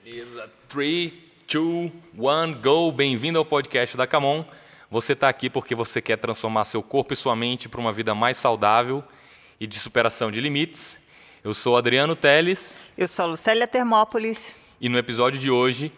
Beleza. 3, 2, 1, go! Bem-vindo ao podcast da Camon. Você está aqui porque você quer transformar seu corpo e sua mente para uma vida mais saudável e de superação de limites. Eu sou Adriano Teles. Eu sou a Lucélia Termópolis. E no episódio de hoje,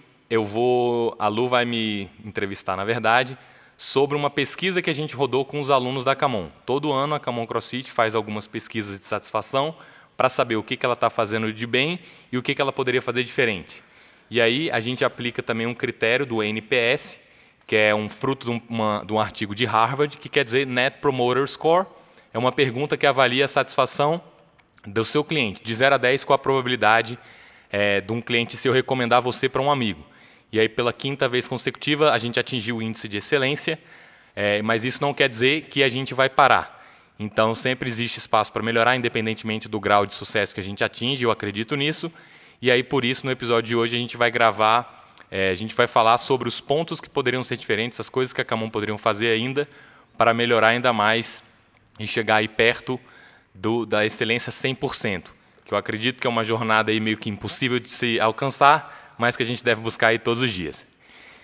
a Lu vai me entrevistar, na verdade, sobre uma pesquisa que a gente rodou com os alunos da Camon. Todo ano a Camon CrossFit faz algumas pesquisas de satisfação para saber o que ela está fazendo de bem e o que ela poderia fazer diferente. E aí a gente aplica também um critério do NPS, que é um fruto de um artigo de Harvard, que quer dizer Net Promoter Score. É uma pergunta que avalia a satisfação do seu cliente, de 0 a 10, qual a probabilidade de um cliente seu recomendar você para um amigo. E aí, pela 5ª vez consecutiva, a gente atingiu o índice de excelência, mas isso não quer dizer que a gente vai parar. Então, sempre existe espaço para melhorar, independentemente do grau de sucesso que a gente atinge, eu acredito nisso. E aí, por isso, no episódio de hoje, a gente vai gravar, a gente vai falar sobre os pontos que poderiam ser diferentes, as coisas que a Camon poderiam fazer ainda para melhorar ainda mais e chegar aí perto da excelência 100%, que eu acredito que é uma jornada aí meio que impossível de se alcançar, mas que a gente deve buscar aí todos os dias.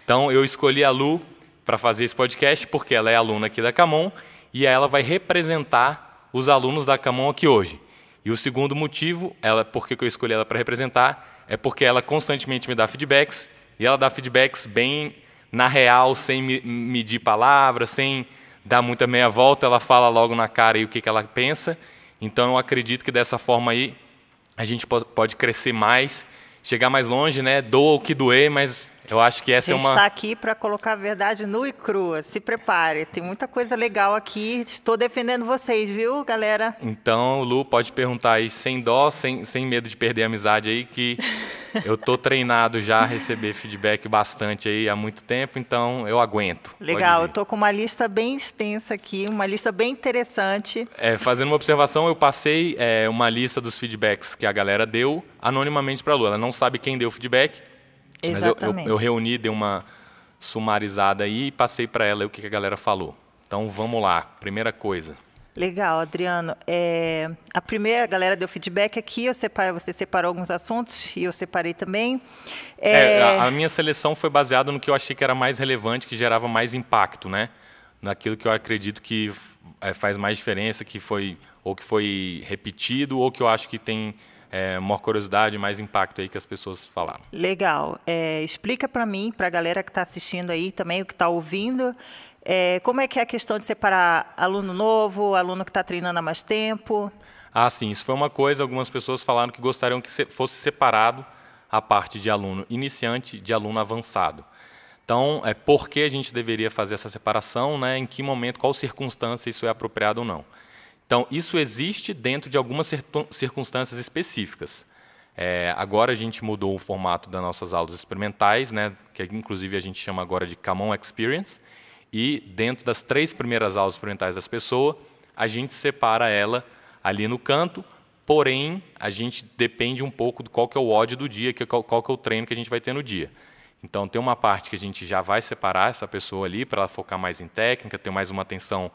Então, eu escolhi a Lu para fazer esse podcast porque ela é aluna aqui da Camon e ela vai representar os alunos da Camon aqui hoje. E o segundo motivo, por que eu escolhi ela para representar, é porque ela constantemente me dá feedbacks, e ela dá feedbacks bem na real, sem medir palavras, sem dar muita meia volta, ela fala logo na cara aí o que ela pensa. Então eu acredito que dessa forma aí a gente pode crescer mais, chegar mais longe, né? Doa o que doer, mas eu acho que essa é uma... A gente está aqui para colocar a verdade nua e crua. Se prepare, tem muita coisa legal aqui. Estou defendendo vocês, viu, galera? Então, Lu, pode perguntar aí sem dó, sem medo de perder a amizade aí, que eu tô treinado já a receber feedback bastante aí há muito tempo, então eu aguento. Legal, eu tô com uma lista bem extensa aqui, uma lista bem interessante. Fazendo uma observação, eu passei uma lista dos feedbacks que a galera deu anonimamente para a Lu. Ela não sabe quem deu o feedback. Exatamente. Mas eu reuni, dei uma sumarizada aí e passei para ela o que a galera falou. Então, vamos lá. Primeira coisa. Legal, Adriano. A galera deu feedback aqui, você separou alguns assuntos e eu separei também. A minha seleção foi baseada no que eu achei que era mais relevante, que gerava mais impacto, né? Naquilo que eu acredito que faz mais diferença, que foi repetido, ou que eu acho que tem... maior curiosidade, mais impacto aí que as pessoas falaram. Legal. Explica para mim, para a galera que está assistindo aí também, o que está ouvindo, como é que é a questão de separar aluno novo, aluno que está treinando há mais tempo? Ah, sim. Isso foi uma coisa, algumas pessoas falaram que gostariam que fosse separado a parte de aluno iniciante de aluno avançado. Então, por que a gente deveria fazer essa separação, né? Em que momento, qual circunstância isso é apropriado ou não. Então, isso existe dentro de algumas circunstâncias específicas. Agora a gente mudou o formato das nossas aulas experimentais, né, que inclusive a gente chama agora de Camon Experience, e dentro das 3 primeiras aulas experimentais das pessoas, a gente separa ela ali no canto, porém, a gente depende um pouco de qual que é o WOD do dia, qual que é o treino que a gente vai ter no dia. Então, tem uma parte que a gente já vai separar essa pessoa ali para ela focar mais em técnica, ter mais uma atenção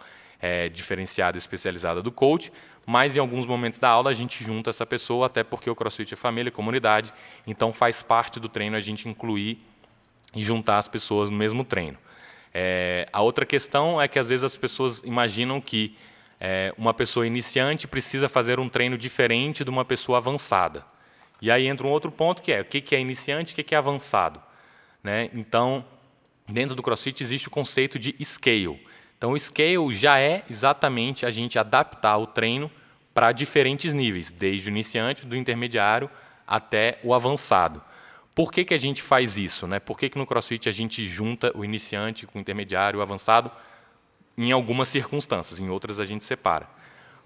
diferenciada e especializada do coach, mas em alguns momentos da aula a gente junta essa pessoa, até porque o CrossFit é família, é comunidade, então faz parte do treino a gente incluir e juntar as pessoas no mesmo treino. A outra questão é que às vezes as pessoas imaginam que uma pessoa iniciante precisa fazer um treino diferente de uma pessoa avançada. E aí entra um outro ponto que é o que é iniciante e o que é avançado, né? Então, dentro do CrossFit existe o conceito de scale. Então, o scale já é exatamente a gente adaptar o treino para diferentes níveis, desde o iniciante, do intermediário, até o avançado. Por que a gente faz isso, né? Por que no CrossFit a gente junta o iniciante com o intermediário e o avançado? Em algumas circunstâncias, em outras a gente separa.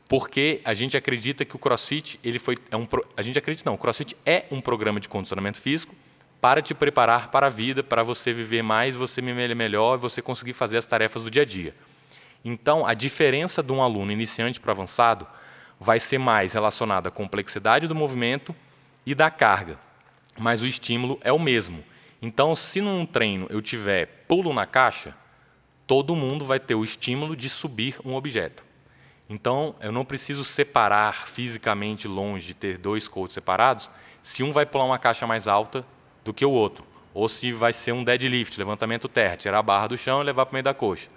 Porque a gente acredita que o CrossFit, o CrossFit é um programa de condicionamento físico para te preparar para a vida, para você viver mais, você viver melhor e você conseguir fazer as tarefas do dia a dia. Então, a diferença de um aluno iniciante para avançado vai ser mais relacionada à complexidade do movimento e da carga, mas o estímulo é o mesmo. Então, se num treino eu tiver pulo na caixa, todo mundo vai ter o estímulo de subir um objeto. Então, eu não preciso separar fisicamente longe, ter 2 coaches separados. Se um vai pular uma caixa mais alta, do que o outro. Ou se vai ser um deadlift, levantamento terra, tirar a barra do chão e levar para o meio da coxa.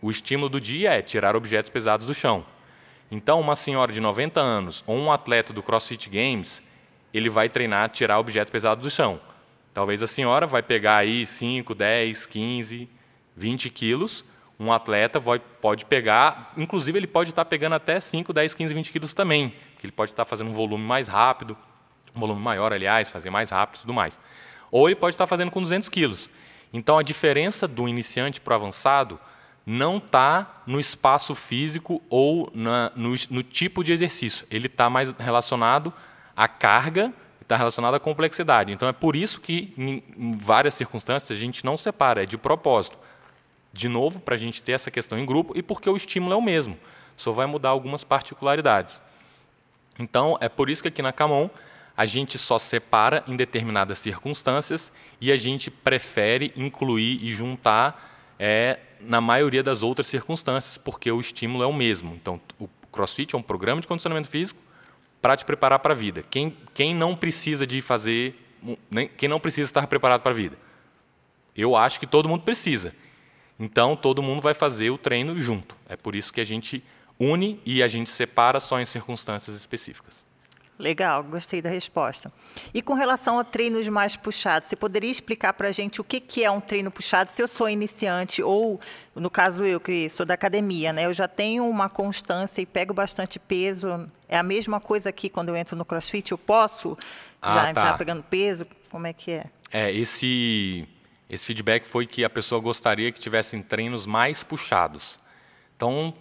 O estímulo do dia é tirar objetos pesados do chão. Então, uma senhora de 90 anos ou um atleta do CrossFit Games, ele vai treinar tirar objeto pesado do chão. Talvez a senhora vai pegar aí 5, 10, 15, 20 quilos. Um atleta pode pegar, inclusive ele pode estar pegando até 5, 10, 15, 20 quilos também, porque ele pode estar fazendo um volume mais rápido, um volume maior, aliás, fazer mais rápido e tudo mais. Ou ele pode estar fazendo com 200 quilos. Então, a diferença do iniciante para o avançado não está no espaço físico ou no tipo de exercício. Ele está mais relacionado à carga, está relacionado à complexidade. Então, é por isso que, em várias circunstâncias, a gente não separa, é de propósito. De novo, para a gente ter essa questão em grupo e porque o estímulo é o mesmo, só vai mudar algumas particularidades. Então, é por isso que aqui na Camon a gente só separa em determinadas circunstâncias e a gente prefere incluir e juntar na maioria das outras circunstâncias, porque o estímulo é o mesmo. Então, o CrossFit é um programa de condicionamento físico para te preparar para a vida. Quem não precisa de fazer, quem não precisa estar preparado para a vida? Eu acho que todo mundo precisa. Então, todo mundo vai fazer o treino junto. É por isso que a gente une e a gente separa só em circunstâncias específicas. Legal, gostei da resposta. E com relação a treinos mais puxados, você poderia explicar para a gente o que é um treino puxado? Se eu sou iniciante ou, no caso eu, que sou da academia, né, eu já tenho uma constância e pego bastante peso. É a mesma coisa aqui quando eu entro no CrossFit? Eu posso já entrar pegando peso? Como é que é? Esse feedback foi que a pessoa gostaria que tivessem treinos mais puxados. Então,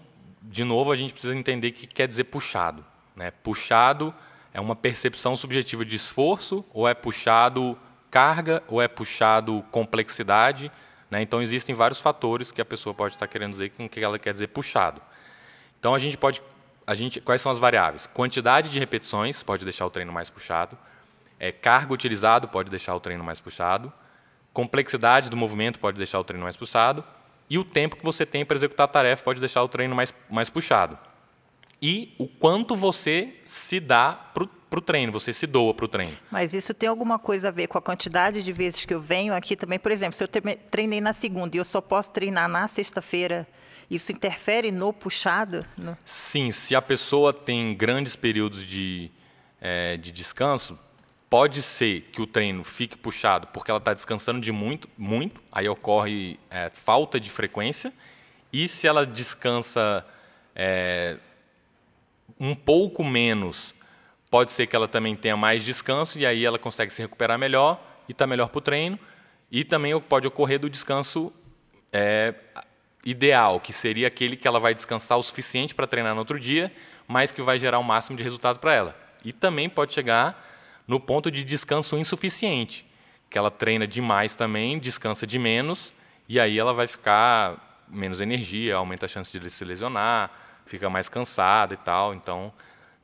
de novo, a gente precisa entender o que quer dizer puxado, né? Puxado é uma percepção subjetiva de esforço, ou é puxado carga, ou é puxado complexidade, né? Então, existem vários fatores que a pessoa pode estar querendo dizer com o que ela quer dizer puxado. Então, quais são as variáveis? Quantidade de repetições pode deixar o treino mais puxado, carga utilizado pode deixar o treino mais puxado, complexidade do movimento pode deixar o treino mais puxado, e o tempo que você tem para executar a tarefa pode deixar o treino mais puxado. E o quanto você se dá para o treino, você se doa para o treino. Mas isso tem alguma coisa a ver com a quantidade de vezes que eu venho aqui também? Por exemplo, se eu treinei na segunda e eu só posso treinar na sexta-feira, isso interfere no puxado? Sim, se a pessoa tem grandes períodos de descanso, pode ser que o treino fique puxado porque ela está descansando de muito, aí ocorre falta de frequência, e se ela descansa um pouco menos, pode ser que ela também tenha mais descanso e aí ela consegue se recuperar melhor e está melhor para o treino. E também pode ocorrer do descanso ideal, que seria aquele que ela vai descansar o suficiente para treinar no outro dia, mas que vai gerar o máximo de resultado para ela. E também pode chegar no ponto de descanso insuficiente, que ela treina demais também, descansa de menos, e aí ela vai ficar menos energia, aumenta a chance de se lesionar, fica mais cansada e tal. Então,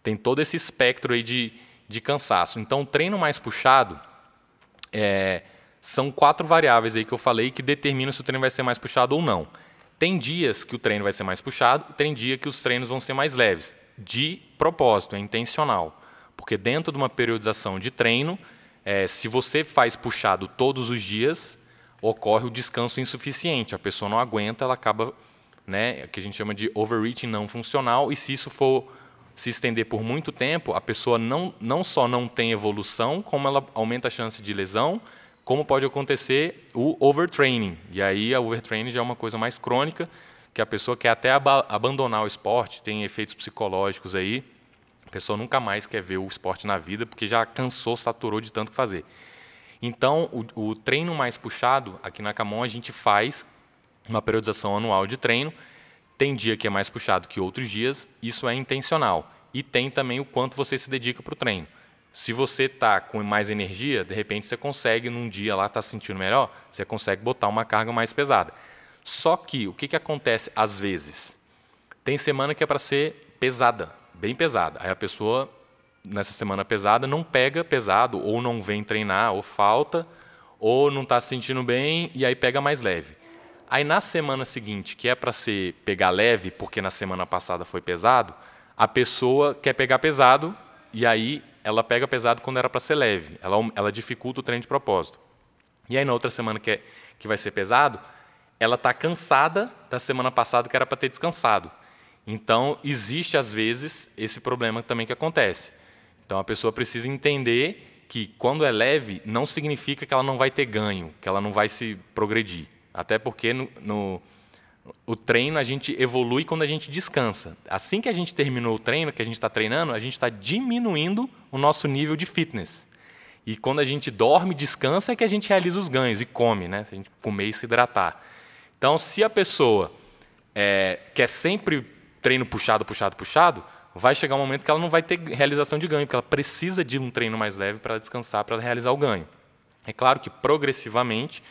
tem todo esse espectro aí de cansaço. Então, o treino mais puxado são 4 variáveis aí que eu falei que determinam se o treino vai ser mais puxado ou não. Tem dias que o treino vai ser mais puxado, tem dia que os treinos vão ser mais leves. De propósito, é intencional. Porque dentro de uma periodização de treino, se você faz puxado todos os dias, ocorre o descanso insuficiente. A pessoa não aguenta, ela acaba, que a gente chama de overreaching não funcional, e se isso for se estender por muito tempo, a pessoa não só não tem evolução, como ela aumenta a chance de lesão, como pode acontecer o overtraining. E aí a overtraining já é uma coisa mais crônica, que a pessoa quer até abandonar o esporte, tem efeitos psicológicos aí, a pessoa nunca mais quer ver o esporte na vida, porque já cansou, saturou de tanto fazer. Então, o treino mais puxado, aqui na Camon, a gente faz uma periodização anual de treino. Tem dia que é mais puxado que outros dias, isso é intencional. E tem também o quanto você se dedica para o treino. Se você está com mais energia, de repente você consegue, num dia lá, estar se sentindo melhor, você consegue botar uma carga mais pesada. Só que, o que acontece às vezes? Tem semana que é para ser pesada, bem pesada. Aí a pessoa, nessa semana pesada, não pega pesado, ou não vem treinar, ou falta, ou não está se sentindo bem, e aí pega mais leve. Aí na semana seguinte, que é para pegar leve, porque na semana passada foi pesado, a pessoa quer pegar pesado, e aí ela pega pesado quando era para ser leve. Ela dificulta o treino de propósito. E aí, na outra semana que vai ser pesado, ela está cansada da semana passada que era para ter descansado. Então, existe, às vezes, esse problema também que acontece. Então, a pessoa precisa entender que, quando é leve, não significa que ela não vai ter ganho, que ela não vai se progredir. Até porque, o treino, a gente evolui quando a gente descansa. Assim que a gente terminou o treino, que a gente está treinando, a gente está diminuindo o nosso nível de fitness. E quando a gente dorme, descansa, é que a gente realiza os ganhos e come, né? Se a gente comer e se hidratar. Então, se a pessoa quer sempre treino puxado, vai chegar um momento que ela não vai ter realização de ganho, porque ela precisa de um treino mais leve para descansar, para realizar o ganho. É claro que, progressivamente,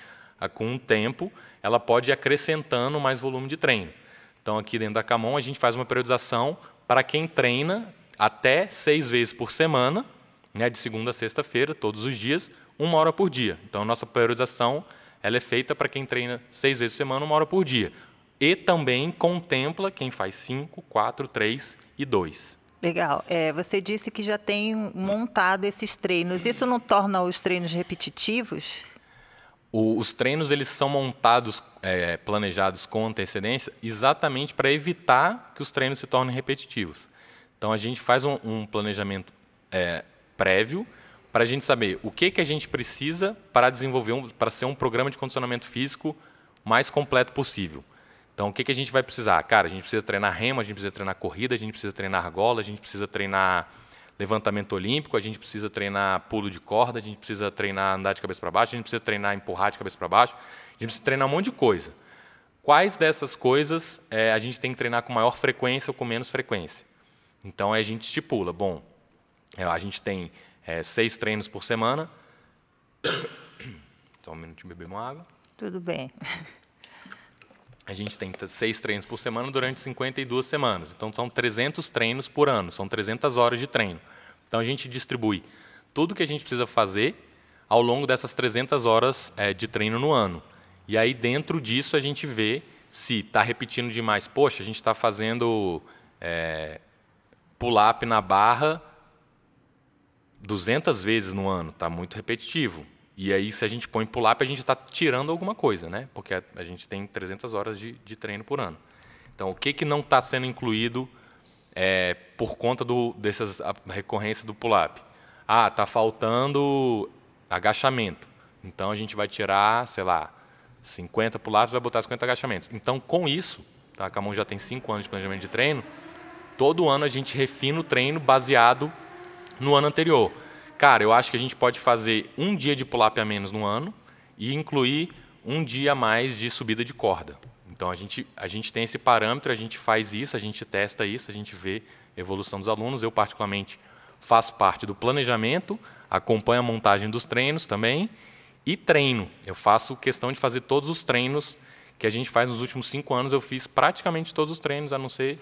com o tempo, ela pode ir acrescentando mais volume de treino. Então, aqui dentro da Camon, a gente faz uma periodização para quem treina até 6 vezes por semana, né, de segunda a sexta-feira, todos os dias, 1 hora por dia. Então, a nossa periodização ela é feita para quem treina 6 vezes por semana, 1 hora por dia. E também contempla quem faz 5, 4, 3 e 2. Legal. Você disse que já tem montado esses treinos. Isso não torna os treinos repetitivos? Os treinos eles são montados, planejados com antecedência, exatamente para evitar que os treinos se tornem repetitivos. Então, a gente faz um planejamento prévio para a gente saber o que a gente precisa para desenvolver, para ser um programa de condicionamento físico mais completo possível. Então, o que a gente vai precisar? Cara, a gente precisa treinar remo, a gente precisa treinar corrida, a gente precisa treinar argola, a gente precisa treinar levantamento olímpico, a gente precisa treinar pulo de corda, a gente precisa treinar andar de cabeça para baixo, a gente precisa treinar empurrar de cabeça para baixo, a gente precisa treinar um monte de coisa. Quais dessas coisas a gente tem que treinar com maior frequência ou com menos frequência? Então, a gente estipula, bom, a gente tem 6 treinos por semana. Só um minutinho, beber uma água. Tudo bem. A gente tem 6 treinos por semana durante 52 semanas. Então, são 300 treinos por ano, são 300 horas de treino. Então, a gente distribui tudo que a gente precisa fazer ao longo dessas 300 horas de treino no ano. E aí, dentro disso, a gente vê se está repetindo demais. Poxa, a gente está fazendo pull-up na barra 200 vezes no ano, está muito repetitivo. E aí, se a gente põe pull-up, a gente está tirando alguma coisa, né? Porque a gente tem 300 horas de treino por ano. Então, o que não está sendo incluído por conta dessas recorrências do pull-up? Ah, está faltando agachamento. Então, a gente vai tirar, sei lá, 50 pull-ups e vai botar 50 agachamentos. Então, com isso, tá? A Camon já tem 5 anos de planejamento de treino, todo ano a gente refina o treino baseado no ano anterior. Cara, eu acho que a gente pode fazer um dia de pull-up a menos no ano e incluir um dia a mais de subida de corda. Então, a gente tem esse parâmetro, a gente faz isso, a gente testa isso, a gente vê a evolução dos alunos. Eu, particularmente, faço parte do planejamento, acompanho a montagem dos treinos também e treino. Eu faço questão de fazer todos os treinos que a gente faz nos últimos 5 anos. Eu fiz praticamente todos os treinos, a não ser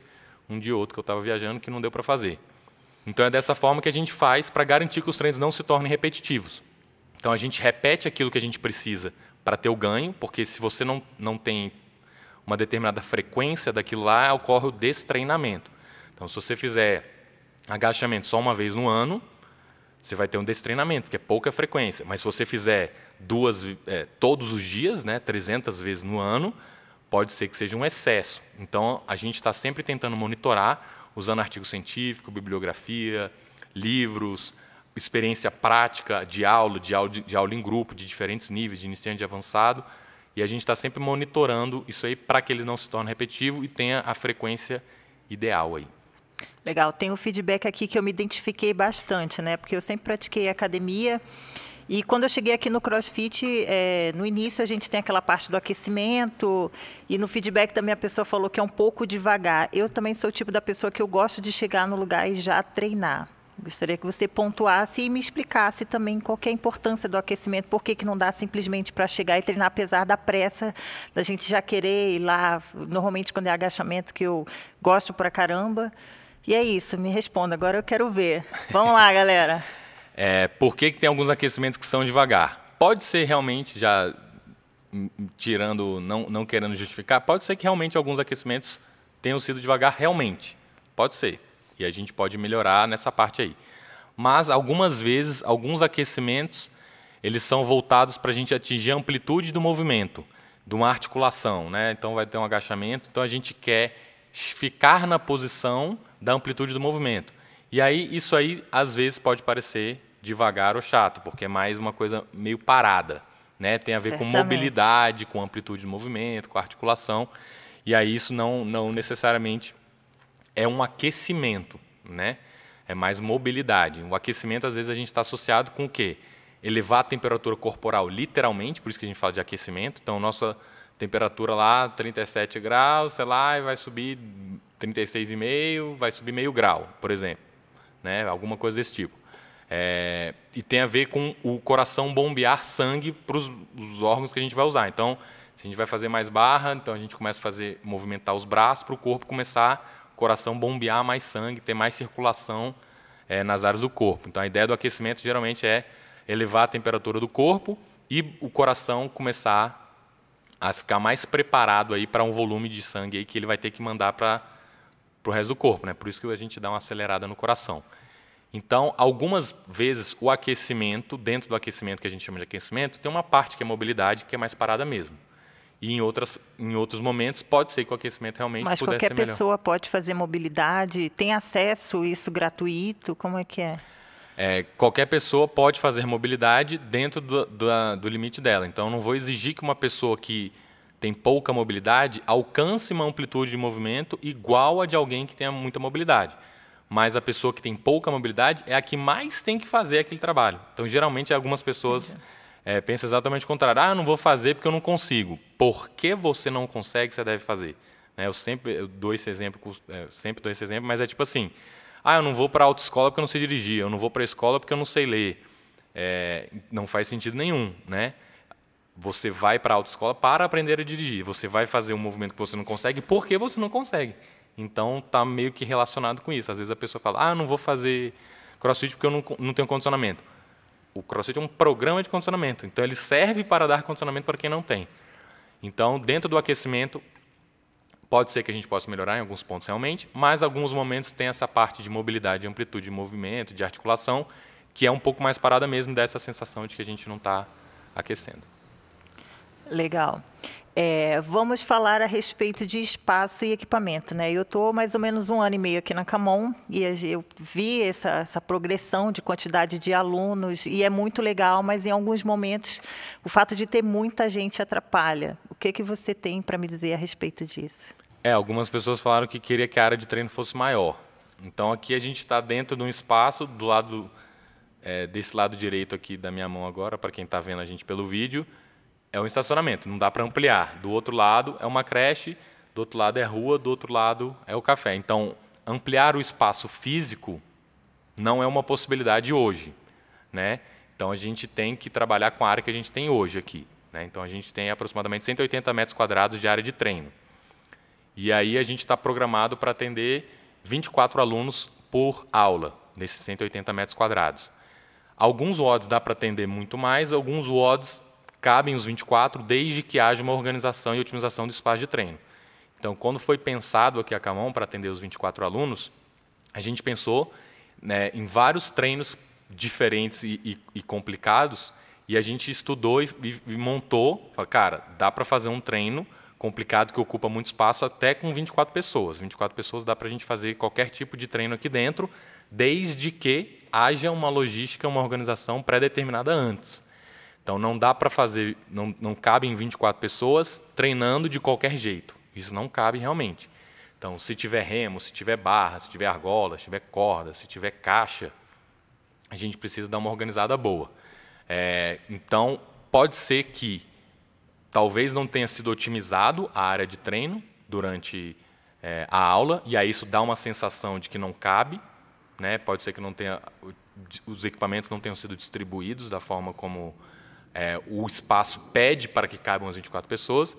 um dia ou outro que eu estava viajando que não deu para fazer. Então, é dessa forma que a gente faz para garantir que os treinos não se tornem repetitivos. Então, a gente repete aquilo que a gente precisa para ter o ganho, porque se você não tem uma determinada frequência daquilo lá, ocorre o destreinamento. Então, se você fizer agachamento só uma vez no ano, você vai ter um destreinamento, porque é pouca frequência. Mas se você fizer todos os dias, né, 300 vezes no ano, pode ser que seja um excesso. Então, a gente está sempre tentando monitorar, usando artigo científico, bibliografia, livros, experiência prática de aula em grupo, de diferentes níveis, de iniciante e avançado, e a gente está sempre monitorando isso aí para que ele não se torne repetitivo e tenha a frequência ideal aí. Legal, tem um feedback aqui que eu me identifiquei bastante, né? Porque eu sempre pratiquei academia. E quando eu cheguei aqui no CrossFit, no início a gente tem aquela parte do aquecimento e no feedback também a pessoa falou que é um pouco devagar. Eu também sou o tipo da pessoa que eu gosto de chegar no lugar e já treinar. Gostaria que você pontuasse e me explicasse também qual que é a importância do aquecimento, por que não dá simplesmente para chegar e treinar, apesar da pressa, da gente já querer ir lá, normalmente quando é agachamento, que eu gosto pra caramba. E é isso, me responda, agora eu quero ver. Vamos lá, galera. Por que tem alguns aquecimentos que são devagar? Pode ser realmente, já tirando, não querendo justificar, pode ser que realmente alguns aquecimentos tenham sido devagar realmente. Pode ser. E a gente pode melhorar nessa parte aí. mas algumas vezes, alguns aquecimentos, eles são voltados para a gente atingir a amplitude do movimento, de uma articulação, né? Então vai ter um agachamento, então a gente quer ficar na posição da amplitude do movimento. E aí, isso aí, às vezes, pode parecer devagar ou chato, porque é mais uma coisa meio parada, né? Tem a ver com mobilidade, com amplitude de movimento, com articulação. E aí isso não necessariamente é um aquecimento, né? É mais mobilidade. O aquecimento, às vezes, a gente está associado com o quê? Elevar a temperatura corporal, literalmente, por isso que a gente fala de aquecimento. Então, nossa temperatura lá, 37 graus, sei lá, e vai subir 36,5, vai subir meio grau, por exemplo, né? Alguma coisa desse tipo. E tem a ver com o coração bombear sangue para os órgãos que a gente vai usar. Então, se a gente vai fazer mais barra, então a gente começa a movimentar os braços para o corpo começar, o coração bombear mais sangue, ter mais circulação nas áreas do corpo. Então, a ideia do aquecimento geralmente é elevar a temperatura do corpo e o coração começar a ficar mais preparado aí para um volume de sangue aí que ele vai ter que mandar para o resto do corpo, né? Por isso que a gente dá uma acelerada no coração. Então, algumas vezes, o aquecimento, dentro do aquecimento que a gente chama de aquecimento, tem uma parte que é mobilidade, que é mais parada mesmo. E em outros momentos, pode ser que o aquecimento realmente pudesse ser melhor. Mas qualquer pessoa pode fazer mobilidade? Tem acesso, isso gratuito? Como é que é? Qualquer pessoa pode fazer mobilidade dentro do limite dela. Então, eu não vou exigir que uma pessoa que tem pouca mobilidade alcance uma amplitude de movimento igual a de alguém que tenha muita mobilidade. Mas a pessoa que tem pouca mobilidade é a que mais tem que fazer aquele trabalho. Então, geralmente, algumas pessoas pensam exatamente o contrário. Eu não vou fazer porque eu não consigo. Por que você não consegue, você deve fazer. Eu sempre dou esse exemplo, mas é tipo assim, eu não vou para a autoescola porque eu não sei dirigir, eu não vou para a escola porque eu não sei ler. Não faz sentido nenhum, né? Você vai para a autoescola para aprender a dirigir. Você vai fazer um movimento que você não consegue porque você não consegue. Então, está meio que relacionado com isso. Às vezes a pessoa fala, eu não vou fazer crossfit porque eu não tenho condicionamento. O crossfit é um programa de condicionamento. Então, ele serve para dar condicionamento para quem não tem. Então, dentro do aquecimento, pode ser que a gente possa melhorar em alguns pontos realmente, mas em alguns momentos tem essa parte de mobilidade, de amplitude de movimento, de articulação, que é um pouco mais parada mesmo dessa sensação de que a gente não está aquecendo. Legal. Vamos falar a respeito de espaço e equipamento, né? Eu estou mais ou menos 1 ano e meio aqui na Camon e eu vi essa progressão de quantidade de alunos e é muito legal, mas em alguns momentos o fato de ter muita gente atrapalha. O que você tem para me dizer a respeito disso? Algumas pessoas falaram que queria que a área de treino fosse maior. Então aqui a gente está dentro de um espaço do lado desse lado direito aqui da minha mão agora, para quem está vendo a gente pelo vídeo. É um estacionamento, não dá para ampliar. Do outro lado é uma creche, do outro lado é rua, do outro lado é o café. Então, ampliar o espaço físico não é uma possibilidade hoje, né? Então, a gente tem que trabalhar com a área que a gente tem hoje aqui, né? Então, a gente tem aproximadamente 180 metros quadrados de área de treino. E aí, a gente está programado para atender 24 alunos por aula, nesses 180 metros quadrados. Alguns WODs dá para atender muito mais, alguns WODs cabem os 24, desde que haja uma organização e otimização do espaço de treino. Então, quando foi pensado aqui a Camon para atender os 24 alunos, a gente pensou, né, em vários treinos diferentes e complicados, e a gente estudou e montou, falou, cara, dá para fazer um treino complicado que ocupa muito espaço até com 24 pessoas. 24 pessoas dá para a gente fazer qualquer tipo de treino aqui dentro, desde que haja uma logística, uma organização pré-determinada antes. Então, não dá para fazer, não cabe em 24 pessoas treinando de qualquer jeito. Isso não cabe realmente. Então, se tiver remo, se tiver barra, se tiver argola, se tiver corda, se tiver caixa, a gente precisa dar uma organizada boa. Então, pode ser que talvez não tenha sido otimizado a área de treino durante a aula, e aí isso dá uma sensação de que não cabe, né? Pode ser que os equipamentos não tenham sido distribuídos da forma como o espaço pede para que caibam as 24 pessoas,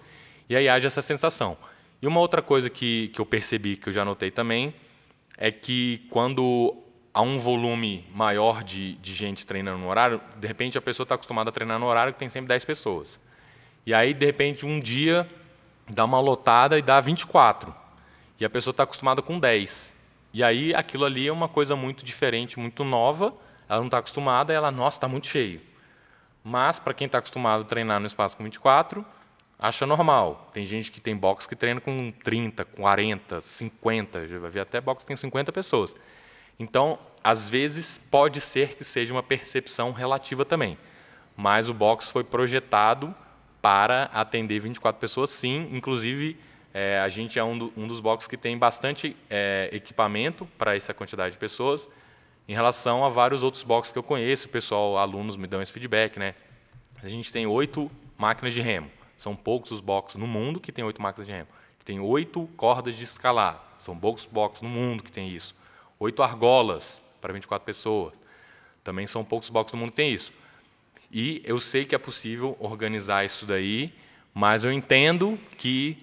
e aí haja essa sensação. E uma outra coisa que eu percebi, que eu já notei também, é que quando há um volume maior de gente treinando no horário, de repente a pessoa está acostumada a treinar no horário que tem sempre 10 pessoas. E aí, de repente, um dia dá uma lotada e dá 24. E a pessoa está acostumada com 10. E aí aquilo ali é uma coisa muito diferente, muito nova, ela não está acostumada, ela, nossa, está muito cheio. Mas, para quem está acostumado a treinar no espaço com 24, acha normal. Tem gente que tem box que treina com 30, 40, 50, já vai ver até box que tem 50 pessoas. Então, às vezes, pode ser que seja uma percepção relativa também. Mas o box foi projetado para atender 24 pessoas, sim. Inclusive, a gente é um dos boxes que tem bastante equipamento para essa quantidade de pessoas, em relação a vários outros boxes que eu conheço. O pessoal, alunos me dão esse feedback, né? A gente tem 8 máquinas de remo. São poucos os boxes no mundo que tem 8 máquinas de remo. Tem 8 cordas de escalar. São poucos boxes no mundo que tem isso. 8 argolas para 24 pessoas. Também são poucos boxes no mundo que tem isso. E eu sei que é possível organizar isso daí, mas eu entendo que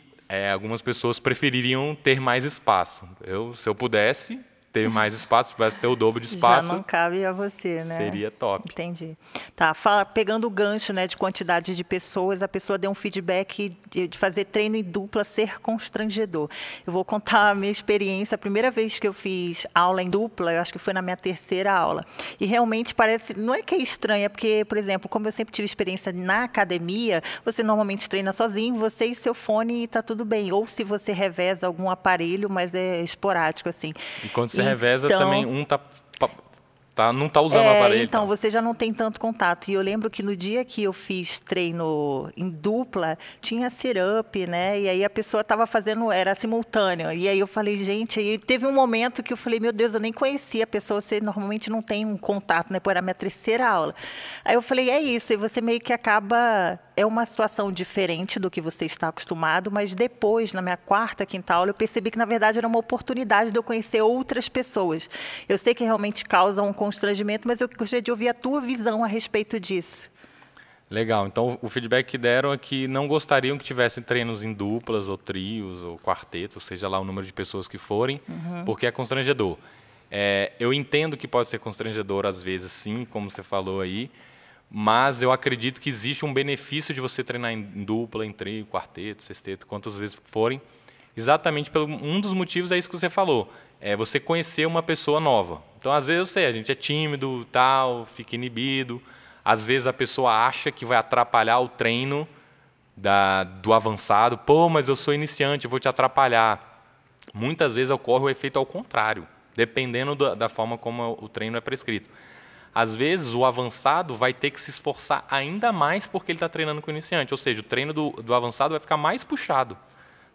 algumas pessoas prefeririam ter mais espaço. Se eu pudesse ter mais espaço, se tivesse ter o dobro de espaço, já não cabe a você, né? Seria top. Entendi. Tá, pegando o gancho, né, de quantidade de pessoas, a pessoa deu um feedback de fazer treino em dupla ser constrangedor. Eu vou contar a minha experiência. A primeira vez que eu fiz aula em dupla, eu acho que foi na minha terceira aula. E realmente parece, não é que é estranho, é porque, por exemplo, como eu sempre tive experiência na academia, você normalmente treina sozinho, você e seu fone, e está tudo bem. Ou se você reveza algum aparelho, mas é esporádico, assim. E quando você reveza, também não está usando o aparelho. Então, você já não tem tanto contato. E eu lembro que no dia que eu fiz treino em dupla, tinha sit-up, né? E aí a pessoa estava fazendo, era simultâneo. E aí eu falei, gente, aí teve um momento que eu falei, meu Deus, eu nem conhecia a pessoa, você normalmente não tem um contato, né? Pô, era a minha terceira aula. Aí eu falei, é isso. E você meio que acaba... É uma situação diferente do que você está acostumado, mas depois, na minha quarta, quinta aula, eu percebi que, na verdade, era uma oportunidade de eu conhecer outras pessoas. Eu sei que realmente causa um constrangimento, mas eu gostaria de ouvir a tua visão a respeito disso. Legal. Então, o feedback que deram é que não gostariam que tivessem treinos em duplas, ou trios, ou quartetos, seja lá o número de pessoas que forem, porque é constrangedor. Eu entendo que pode ser constrangedor às vezes, sim, como você falou aí, mas eu acredito que existe um benefício de você treinar em dupla, em trio, quarteto, sexteto, quantas vezes forem, exatamente um dos motivos é isso que você falou, é você conhecer uma pessoa nova. Então, às vezes, eu sei, a gente é tímido, tal, fica inibido, às vezes a pessoa acha que vai atrapalhar o treino do avançado, pô, mas eu sou iniciante, eu vou te atrapalhar. Muitas vezes ocorre o efeito ao contrário, dependendo da forma como o treino é prescrito. Às vezes, o avançado vai ter que se esforçar ainda mais porque ele está treinando com o iniciante. Ou seja, o treino do avançado vai ficar mais puxado,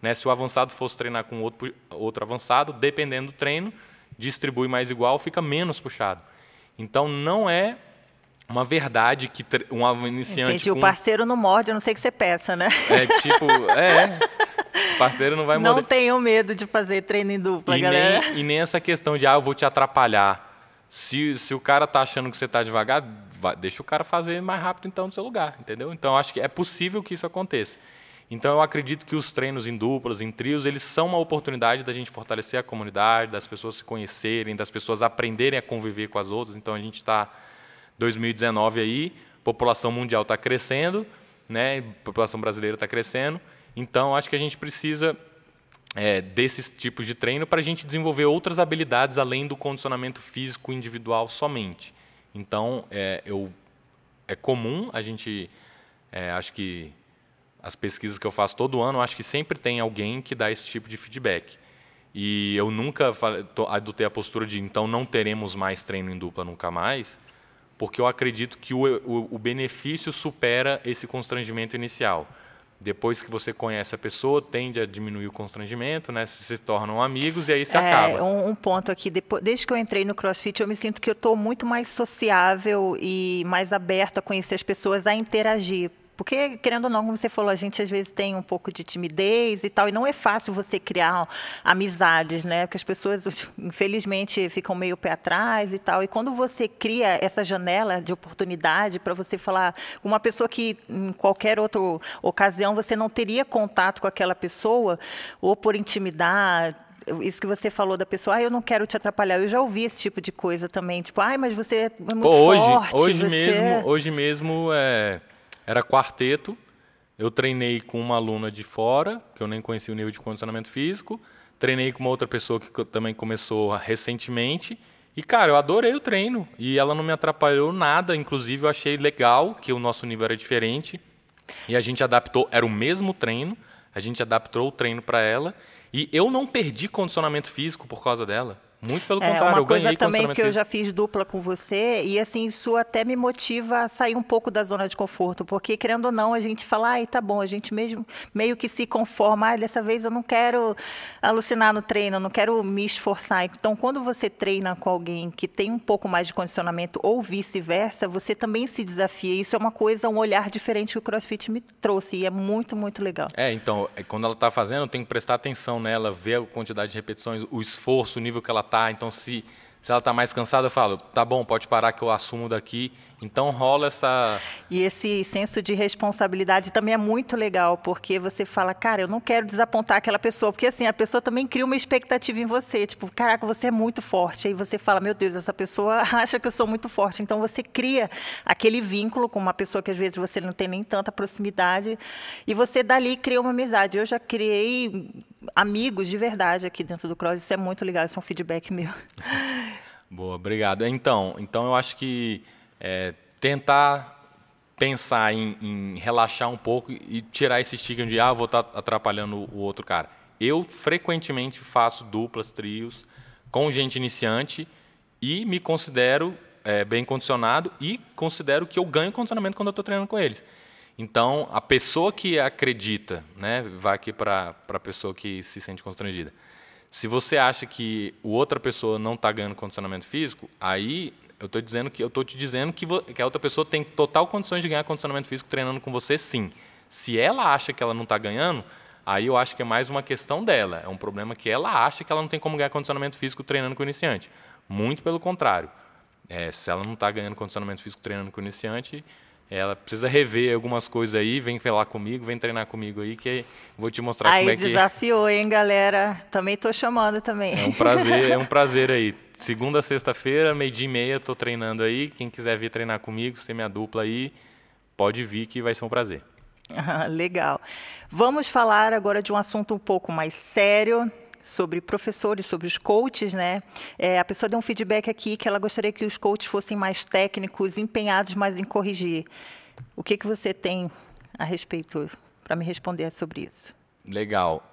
né? Se o avançado fosse treinar com outro avançado, dependendo do treino, distribui mais igual, fica menos puxado. Então, não é uma verdade que um iniciante... Entendi, o parceiro não morde, a não sei que você peça, né? O parceiro não vai morder. Não tenham medo de fazer treino em dupla, galera. E nem essa questão de, eu vou te atrapalhar. Se o cara está achando que você está devagar, deixa o cara fazer mais rápido então no seu lugar, entendeu? Então, acho que é possível que isso aconteça. Então, eu acredito que os treinos em duplas, em trios, eles são uma oportunidade da gente fortalecer a comunidade, das pessoas se conhecerem, das pessoas aprenderem a conviver com as outras. Então, a gente está 2019 aí, população mundial está crescendo, né? População brasileira está crescendo. Então, acho que a gente precisa desses tipos de treino para a gente desenvolver outras habilidades além do condicionamento físico individual somente. Então, é comum a gente, acho que as pesquisas que eu faço todo ano, acho que sempre tem alguém que dá esse tipo de feedback. E eu nunca adotei a postura de, então, não teremos mais treino em dupla nunca mais, porque eu acredito que o benefício supera esse constrangimento inicial. Depois que você conhece a pessoa, tende a diminuir o constrangimento, né? Se tornam amigos e aí se acaba. Um ponto aqui, desde que eu entrei no CrossFit, eu me sinto que eu estou muito mais sociável e mais aberta a conhecer as pessoas, a interagir. Porque, querendo ou não, como você falou, a gente às vezes tem um pouco de timidez e tal, e não é fácil você criar amizades, né? Porque as pessoas, infelizmente, ficam meio pé atrás e tal. E quando você cria essa janela de oportunidade para você falar com uma pessoa que, em qualquer outra ocasião, você não teria contato com aquela pessoa, ou por intimidade. Isso que você falou da pessoa, eu não quero te atrapalhar. Eu já ouvi esse tipo de coisa também, tipo, mas você é muito forte. Hoje mesmo era quarteto, eu treinei com uma aluna de fora, que eu nem conhecia o nível de condicionamento físico, treinei com uma outra pessoa que também começou recentemente, E, cara, eu adorei o treino e ela não me atrapalhou nada. Inclusive, eu achei legal que o nosso nível era diferente e a gente adaptou. Era o mesmo treino, a gente adaptou o treino para ela e eu não perdi condicionamento físico por causa dela. Muito pelo contrário, eu ganhei uma coisa também condicionamento que eu físico. já fiz dupla com você e assim isso até me motiva a sair um pouco da zona de conforto, porque querendo ou não a gente fala, ai, tá bom, a gente mesmo meio que se conforma, ai, dessa vez eu não quero alucinar no treino, eu não quero me esforçar. Então, quando você treina com alguém que tem um pouco mais de condicionamento ou vice-versa, você também se desafia. Isso é uma coisa, um olhar diferente que o CrossFit me trouxe e é muito, muito legal. Então, quando ela está fazendo, eu tenho que prestar atenção nela, ver a quantidade de repetições, o esforço, o nível que ela está. Então, se ela está mais cansada, eu falo, tá bom, pode parar que eu assumo daqui. Então, rola essa... E esse senso de responsabilidade também é muito legal, porque você fala, cara, eu não quero desapontar aquela pessoa, porque assim, a pessoa também cria uma expectativa em você, tipo, caraca, você é muito forte. Aí você fala, meu Deus, essa pessoa acha que eu sou muito forte. Então, você cria aquele vínculo com uma pessoa que às vezes você não tem nem tanta proximidade, e você dali cria uma amizade. Eu já criei amigos de verdade aqui dentro do Cross, isso é muito legal, isso é um feedback meu. Boa, obrigado. Então eu acho que tentar pensar em relaxar um pouco e tirar esse estigma de vou estar atrapalhando o outro cara. Eu frequentemente faço duplas, trios com gente iniciante e me considero bem condicionado e considero que eu ganho condicionamento quando eu estou treinando com eles. Então, a pessoa que acredita, né, vai aqui para a pessoa que se sente constrangida. Se você acha que outra pessoa não está ganhando condicionamento físico, aí eu estou te dizendo que a outra pessoa tem total condições de ganhar condicionamento físico treinando com você, sim. Se ela acha que ela não está ganhando, aí eu acho que é mais uma questão dela. É um problema que ela acha que ela não tem como ganhar condicionamento físico treinando com o iniciante. Muito pelo contrário. Se ela não está ganhando condicionamento físico treinando com o iniciante, ela precisa rever algumas coisas aí, vem falar comigo, vem treinar comigo aí, que eu vou te mostrar como é que... Aí desafiou, hein, galera? Também tô chamando também. É um prazer aí. Segunda a sexta-feira, 12:30, tô treinando aí. Quem quiser vir treinar comigo, ser minha dupla aí, pode vir que vai ser um prazer. Legal. Vamos falar agora de um assunto um pouco mais sério, sobre professores, sobre os coaches, né? A pessoa deu um feedback aqui que ela gostaria que os coaches fossem mais técnicos, empenhados mais em corrigir. O que você tem a respeito para me responder sobre isso? Legal.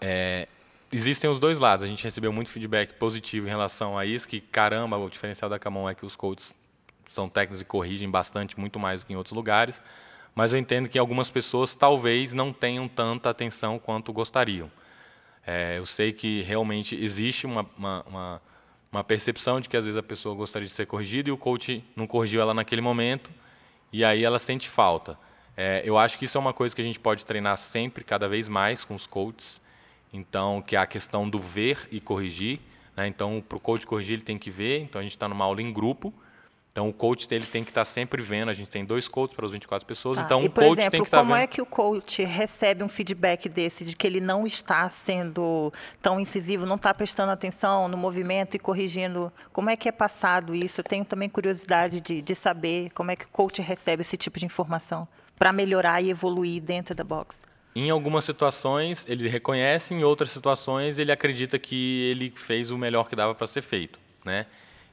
Existem os dois lados. A gente recebeu muito feedback positivo em relação a isso, que caramba, o diferencial da Camon é que os coaches são técnicos e corrigem bastante, muito mais do que em outros lugares. Mas eu entendo que algumas pessoas talvez não tenham tanta atenção quanto gostariam. Eu sei que realmente existe uma percepção de que às vezes a pessoa gostaria de ser corrigida e o coach não corrigiu ela naquele momento e aí ela sente falta. Eu acho que isso é uma coisa que a gente pode treinar sempre, cada vez mais com os coaches. Então, que é a questão do ver e corrigir, né? Então, para o coach corrigir, ele tem que ver. Então, a gente está numa aula em grupo. Então, o coach dele tem que estar sempre vendo. A gente tem 2 coaches para as 24 pessoas. Tá. Então, e, o coach exemplo, tem que estar vendo. Como é que o coach recebe um feedback desse, de que ele não está sendo tão incisivo, não está prestando atenção no movimento e corrigindo? Como é que é passado isso? Eu tenho também curiosidade de saber como é que o coach recebe esse tipo de informação para melhorar e evoluir dentro da box. Em algumas situações, ele reconhece. Em outras situações, ele acredita que ele fez o melhor que dava para ser feito, né?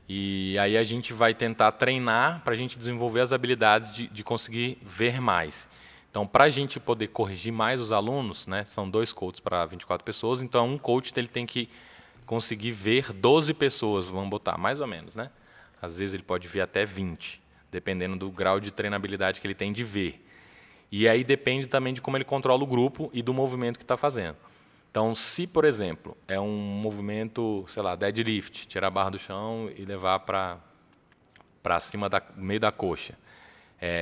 E aí a gente vai tentar treinar para a gente desenvolver as habilidades de conseguir ver mais. Então, para a gente poder corrigir mais os alunos, né, são 2 coaches para 24 pessoas, então um coach ele tem que conseguir ver 12 pessoas, vamos botar, mais ou menos, né? Às vezes ele pode ver até 20, dependendo do grau de treinabilidade que ele tem de ver. E aí depende também de como ele controla o grupo e do movimento que está fazendo. Então, se, por exemplo, é um movimento, sei lá, deadlift, tirar a barra do chão e levar para cima do meio da coxa.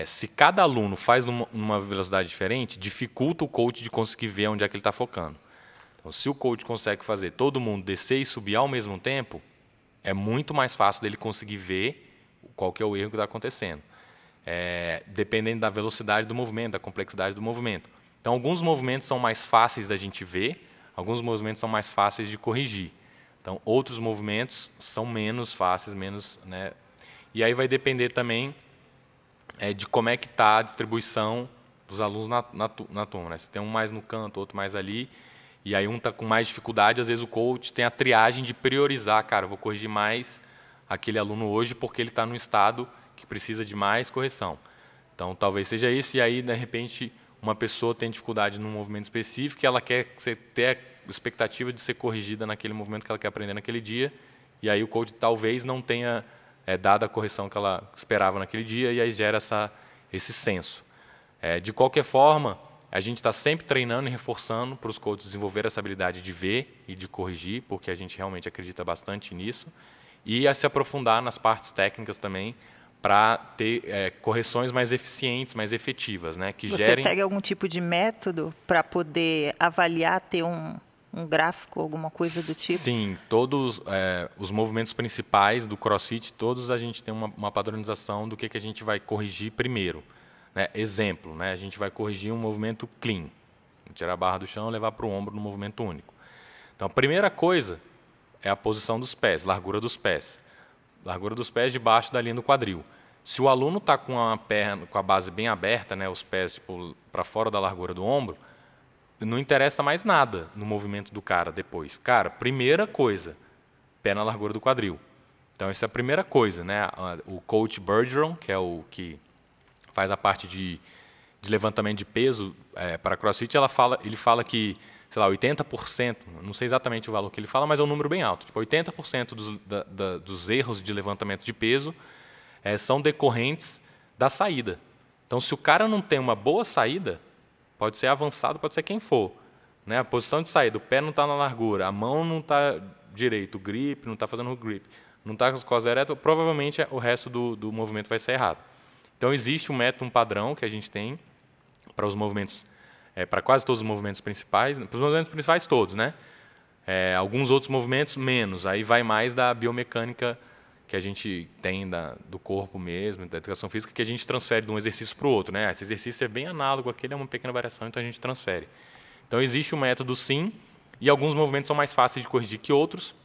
Se cada aluno faz numa velocidade diferente, dificulta o coach de conseguir ver onde é que ele está focando. Então, se o coach consegue fazer todo mundo descer e subir ao mesmo tempo, é muito mais fácil dele conseguir ver qual que é o erro que está acontecendo. Dependendo da velocidade do movimento, da complexidade do movimento. Então, alguns movimentos são mais fáceis da gente ver, alguns movimentos são mais fáceis de corrigir. Então, outros movimentos são menos fáceis, né? E aí vai depender também de como é que está a distribuição dos alunos na turma, né? Se tem um mais no canto, outro mais ali, e aí um está com mais dificuldade, às vezes o coach tem a triagem de priorizar, cara, eu vou corrigir mais aquele aluno hoje porque ele está num estado que precisa de mais correção. Então, talvez seja isso, e aí, de repente, uma pessoa tem dificuldade num movimento específico e ela quer ter a expectativa de ser corrigida naquele movimento que ela quer aprender naquele dia, e aí o coach talvez não tenha dado a correção que ela esperava naquele dia, e aí gera esse senso. De qualquer forma, a gente está sempre treinando e reforçando para os coaches desenvolver essa habilidade de ver e de corrigir, porque a gente realmente acredita bastante nisso, e a se aprofundar nas partes técnicas também, para ter correções mais eficientes, mais efetivas, né? Você segue algum tipo de método para poder avaliar, ter um gráfico, alguma coisa do tipo? Sim, todos os movimentos principais do CrossFit, todos a gente tem uma padronização do que a gente vai corrigir primeiro. Né? Exemplo, né? A gente vai corrigir um movimento clean, tirar a barra do chão e levar para o ombro no movimento único. Então, a primeira coisa é a posição dos pés, largura dos pés. Largura dos pés debaixo da linha do quadril. Se o aluno está com a perna, com a base bem aberta, né, os pés tipo, para fora da largura do ombro, não interessa mais nada no movimento do cara depois. Cara, primeira coisa, pé na largura do quadril. Então, essa é a primeira coisa. Né? O coach Bergeron, que é o que faz a parte de levantamento de peso para CrossFit, ele fala que, sei lá, 80%, não sei exatamente o valor que ele fala, mas é um número bem alto. Tipo, 80% dos erros de levantamento de peso são decorrentes da saída. Então, se o cara não tem uma boa saída, pode ser avançado, pode ser quem for. Né? A posição de saída, o pé não está na largura, a mão não está direito, o grip não está fazendo o grip, não está com as costas eretas, provavelmente o resto do movimento vai ser errado. Então, existe um método, um padrão que a gente tem para os movimentos, para quase todos os movimentos principais, para os movimentos principais todos, né? Alguns outros movimentos menos, aí vai mais da biomecânica que a gente tem do corpo mesmo, da educação física, que a gente transfere de um exercício para o outro. Né? Esse exercício é bem análogo, aquele é uma pequena variação, então a gente transfere. Então, existe um método sim, e alguns movimentos são mais fáceis de corrigir que outros,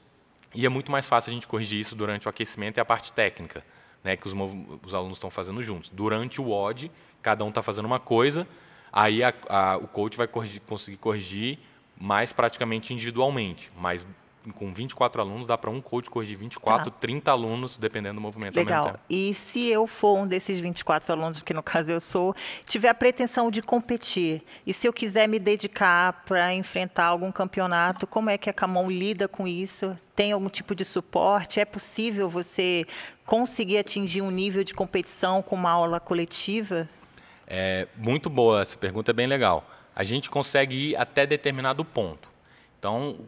e é muito mais fácil a gente corrigir isso durante o aquecimento e a parte técnica, né, que os alunos estão fazendo juntos. Durante o WOD, cada um está fazendo uma coisa, aí o coach vai conseguir corrigir mais praticamente individualmente, mas com 24 alunos dá para um coach corrigir 24, 30 alunos, dependendo do movimento. Legal. E se eu for um desses 24 alunos, que no caso eu sou, tiver a pretensão de competir, e se eu quiser me dedicar para enfrentar algum campeonato, como é que a Camon lida com isso? Tem algum tipo de suporte? É possível você conseguir atingir um nível de competição com uma aula coletiva? Muito boa, essa pergunta é bem legal. A gente consegue ir até determinado ponto. Então,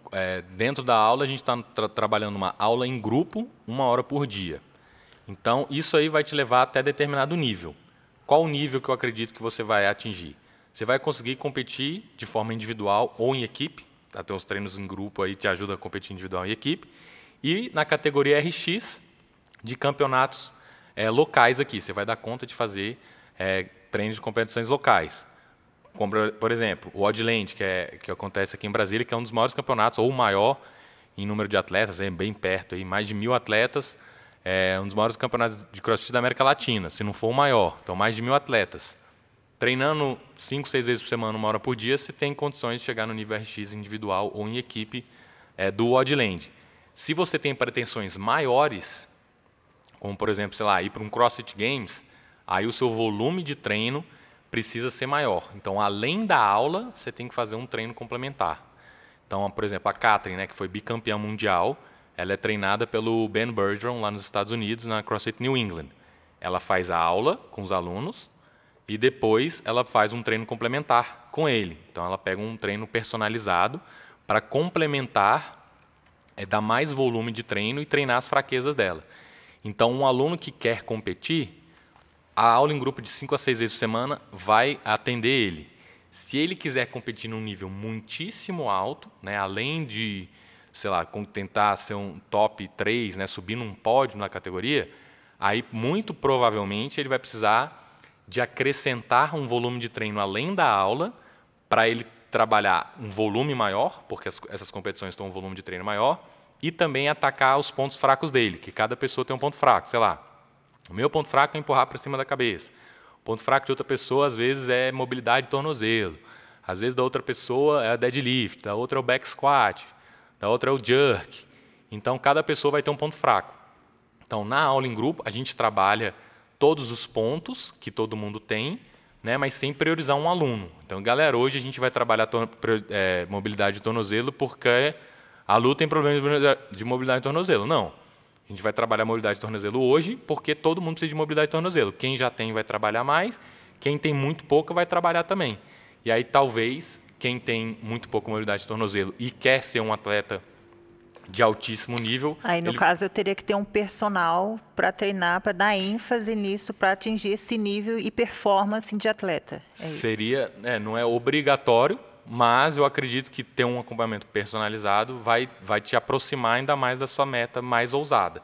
dentro da aula, a gente está trabalhando uma aula em grupo, 1 hora por dia. Então, isso aí vai te levar até determinado nível. Qual o nível que eu acredito que você vai atingir? Você vai conseguir competir de forma individual ou em equipe. Até os treinos em grupo aí te ajudam a competir individual e equipe. E na categoria RX, de campeonatos locais aqui. Você vai dar conta de fazer treinos de competições locais. Como, por exemplo, o Oddland, que acontece aqui em Brasília, que é um dos maiores campeonatos, ou o maior em número de atletas, bem perto, aí, mais de 1000 atletas, um dos maiores campeonatos de CrossFit da América Latina, se não for o maior. Então, mais de 1000 atletas. Treinando 5, 6 vezes por semana, 1 hora por dia, você tem condições de chegar no nível RX individual ou em equipe do Oddland. Se você tem pretensões maiores, como, por exemplo, sei lá, ir para um CrossFit Games, aí o seu volume de treino precisa ser maior. Então, além da aula, você tem que fazer um treino complementar. Então, por exemplo, a Catherine, né, que foi bicampeã mundial, ela é treinada pelo Ben Bergeron lá nos Estados Unidos, na CrossFit New England. Ela faz a aula com os alunos e depois ela faz um treino complementar com ele. Então, ela pega um treino personalizado para complementar, dar mais volume de treino e treinar as fraquezas dela. Então, um aluno que quer competir, a aula em grupo de 5 a 6 vezes por semana vai atender ele. Se ele quiser competir num nível muitíssimo alto, né, além de, sei lá, tentar ser um top 3, né, subir num pódio na categoria, aí muito provavelmente ele vai precisar de acrescentar um volume de treino além da aula para ele trabalhar um volume maior, porque essas competições estão um volume de treino maior, e também atacar os pontos fracos dele, que cada pessoa tem um ponto fraco, sei lá. O meu ponto fraco é empurrar para cima da cabeça. O ponto fraco de outra pessoa, às vezes, é mobilidade de tornozelo. Às vezes, da outra pessoa é a deadlift, da outra é o back squat, da outra é o jerk. Então, cada pessoa vai ter um ponto fraco. Então, na aula em grupo, a gente trabalha todos os pontos que todo mundo tem, né, mas sem priorizar um aluno. Então, galera, hoje a gente vai trabalhar mobilidade de tornozelo porque a Lu tem problema de mobilidade de tornozelo. Não. A gente vai trabalhar mobilidade de tornozelo hoje porque todo mundo precisa de mobilidade de tornozelo. Quem já tem vai trabalhar mais, quem tem muito pouca vai trabalhar também. E aí, talvez, quem tem muito pouca mobilidade de tornozelo e quer ser um atleta de altíssimo nível... Aí, no caso, eu teria que ter um personal para treinar, para dar ênfase nisso, para atingir esse nível e performance de atleta. Seria, não é obrigatório, mas eu acredito que ter um acompanhamento personalizado vai te aproximar ainda mais da sua meta mais ousada.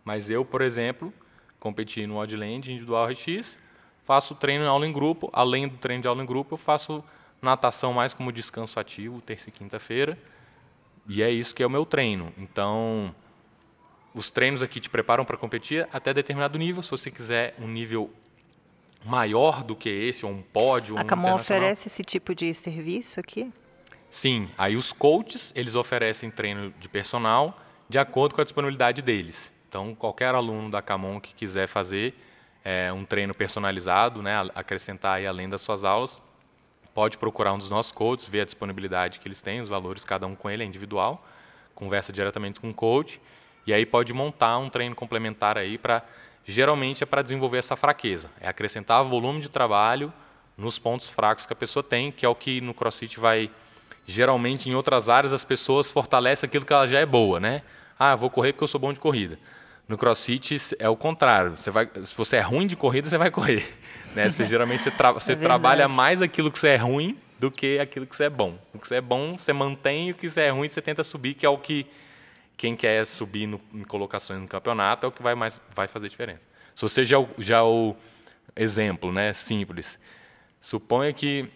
Mas eu, por exemplo, competi no Oddland individual RX, faço treino em aula em grupo. Além do treino de aula em grupo, eu faço natação mais como descanso ativo, terça e quinta-feira. E é isso que é o meu treino. Então, os treinos aqui te preparam para competir até determinado nível. Se você quiser um nível maior do que esse, ou um pódio, ou um internacional. A Camon oferece esse tipo de serviço aqui? Sim. Aí os coaches, eles oferecem treino de personal de acordo com a disponibilidade deles. Então, qualquer aluno da Camon que quiser fazer um treino personalizado, né, acrescentar aí além das suas aulas, pode procurar um dos nossos coaches, ver a disponibilidade que eles têm, os valores, cada um com ele, é individual, conversa diretamente com o coach, e aí pode montar um treino complementar aí para, geralmente é para desenvolver essa fraqueza, é acrescentar volume de trabalho nos pontos fracos que a pessoa tem, que é o que no CrossFit vai, geralmente em outras áreas as pessoas fortalecem aquilo que ela já é boa, né? Ah, vou correr porque eu sou bom de corrida. No CrossFit é o contrário. Se você é ruim de corrida, você vai correr. Né? Geralmente você trabalha mais aquilo que você é ruim do que aquilo que você é bom. O que você é bom, você mantém, e o que você é ruim, você tenta subir, que é o que quem quer subir em colocações no campeonato é o que vai fazer diferença. Se você já o exemplo, né, simples, suponha que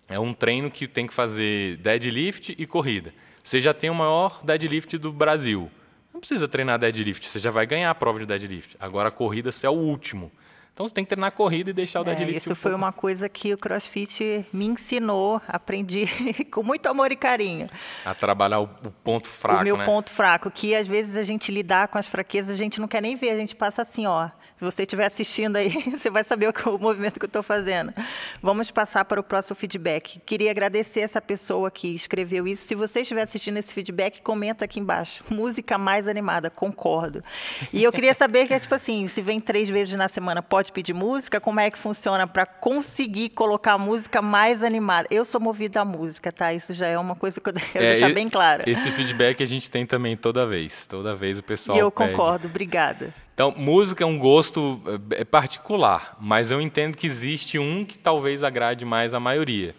é um treino que tem que fazer deadlift e corrida. Você já tem o maior deadlift do Brasil. Não precisa treinar deadlift, você já vai ganhar a prova de deadlift. Agora a corrida, você é o último. Então você tem que treinar a corrida e deixar o deadlift. Isso foi uma coisa que o CrossFit me ensinou, aprendi com muito amor e carinho. A trabalhar o ponto fraco, o meu ponto fraco, que às vezes a gente lidar com as fraquezas, a gente não quer nem ver, a gente passa assim, ó. Se você estiver assistindo aí, você vai saber o movimento que eu estou fazendo. Vamos passar para o próximo feedback. Queria agradecer essa pessoa que escreveu isso. Se você estiver assistindo esse feedback, comenta aqui embaixo. Música mais animada, concordo. E eu queria saber que, tipo assim, se vem 3 vezes na semana, pode pedir música? Como é que funciona para conseguir colocar a música mais animada? Eu sou movida à música, tá? Isso já é uma coisa que eu quero deixar bem clara. Esse feedback a gente tem também toda vez. Toda vez o pessoal E eu pede. Concordo, obrigada. Então, música é um gosto particular, mas eu entendo que existe um que talvez agrade mais a maioria.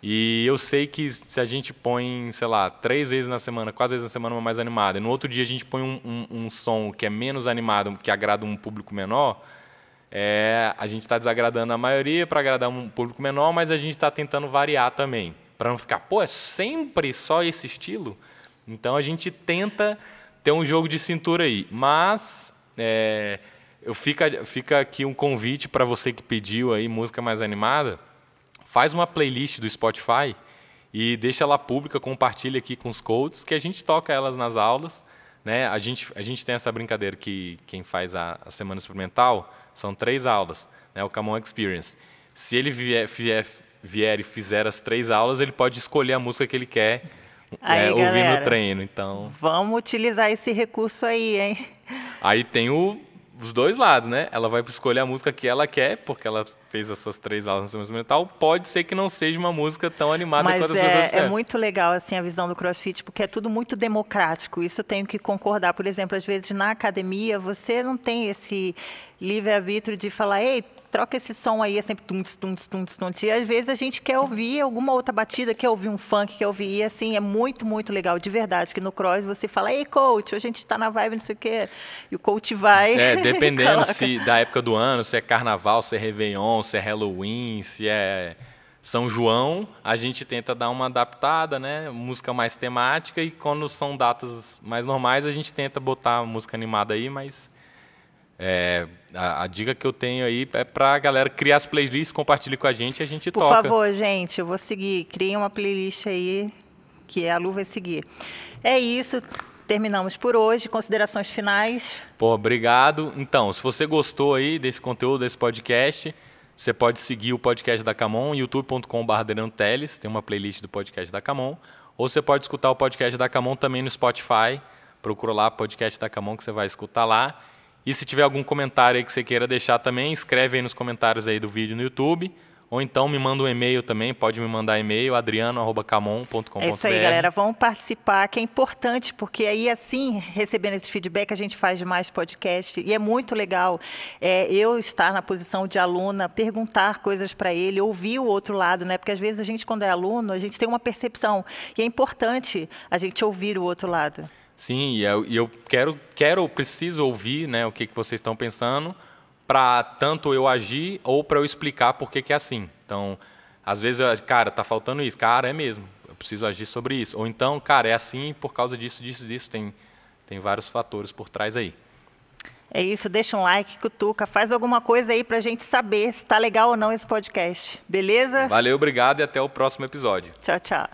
E eu sei que se a gente põe, sei lá, 3 vezes na semana, 4 vezes na semana uma mais animada, e no outro dia a gente põe um som que é menos animado, que agrada um público menor, a gente está desagradando a maioria para agradar um público menor, mas a gente está tentando variar também, para não ficar, é sempre só esse estilo? Então, a gente tenta ter um jogo de cintura aí, mas... fica aqui um convite para você que pediu aí música mais animada, faz uma playlist do Spotify e deixa ela pública, compartilha aqui com os coaches, que a gente toca elas nas aulas, né? A gente tem essa brincadeira que quem faz a semana experimental são 3 aulas, né? O Camon Experience. Se ele vier e fizer as 3 aulas, ele pode escolher a música que ele quer ouvir no treino. Então, vamos utilizar esse recurso aí, hein? Aí tem os dois lados, né? Ela vai escolher a música que ela quer, porque ela fez as suas 3 aulas na semana experimental. Pode ser que não seja uma música tão animada quanto as pessoas querem. É muito legal assim, a visão do CrossFit, porque é tudo muito democrático. Isso eu tenho que concordar. Por exemplo, às vezes na academia, você não tem esse livre-arbítrio de falar, ei, troca esse som aí, é sempre tunts, tunts, tunts, tunts. E às vezes a gente quer ouvir alguma outra batida, quer ouvir um funk, quer ouvir, e assim, é muito, muito legal, de verdade, que no cross você fala, ei, coach, hoje a gente está na vibe, não sei o quê, e o coach vai... Dependendo da época do ano, se é carnaval, se é Réveillon, se é Halloween, se é São João, a gente tenta dar uma adaptada, né, música mais temática, e quando são datas mais normais, a gente tenta botar música animada aí, mas... A dica que eu tenho aí é pra galera criar as playlists, compartilhe com a gente e a gente toca. Por favor, gente, eu vou seguir. Criem uma playlist aí que a Lu vai seguir. É isso. terminamos por hoje. Considerações finais? Pô, obrigado. Então, se você gostou aí desse conteúdo, desse podcast, você pode seguir o podcast da Camon, youtube.com/AdrianoTeles, tem uma playlist do podcast da Camon. Ou você pode escutar o podcast da Camon também no Spotify. Procura lá o podcast da Camon que você vai escutar lá. E se tiver algum comentário aí que você queira deixar também, escreve aí nos comentários aí do vídeo no YouTube. Ou então me manda um e-mail também, pode me mandar e-mail, adriano@camon.com.br. É isso aí, galera. Vamos participar, que é importante, porque aí, assim, recebendo esse feedback, a gente faz mais podcast. E é muito legal eu estar na posição de aluna, perguntar coisas para ele, ouvir o outro lado, né? Porque às vezes a gente, quando é aluno, a gente tem uma percepção. E é importante a gente ouvir o outro lado. Sim, e eu preciso ouvir, né, o que vocês estão pensando, para tanto eu agir ou para eu explicar por que é assim. Então, às vezes, cara, tá faltando isso. Cara, é mesmo, eu preciso agir sobre isso. Ou então, cara, é assim por causa disso. Tem vários fatores por trás aí. É isso, deixa um like, cutuca, faz alguma coisa aí para a gente saber se está legal ou não esse podcast. Beleza? Valeu, obrigado e até o próximo episódio. Tchau, tchau.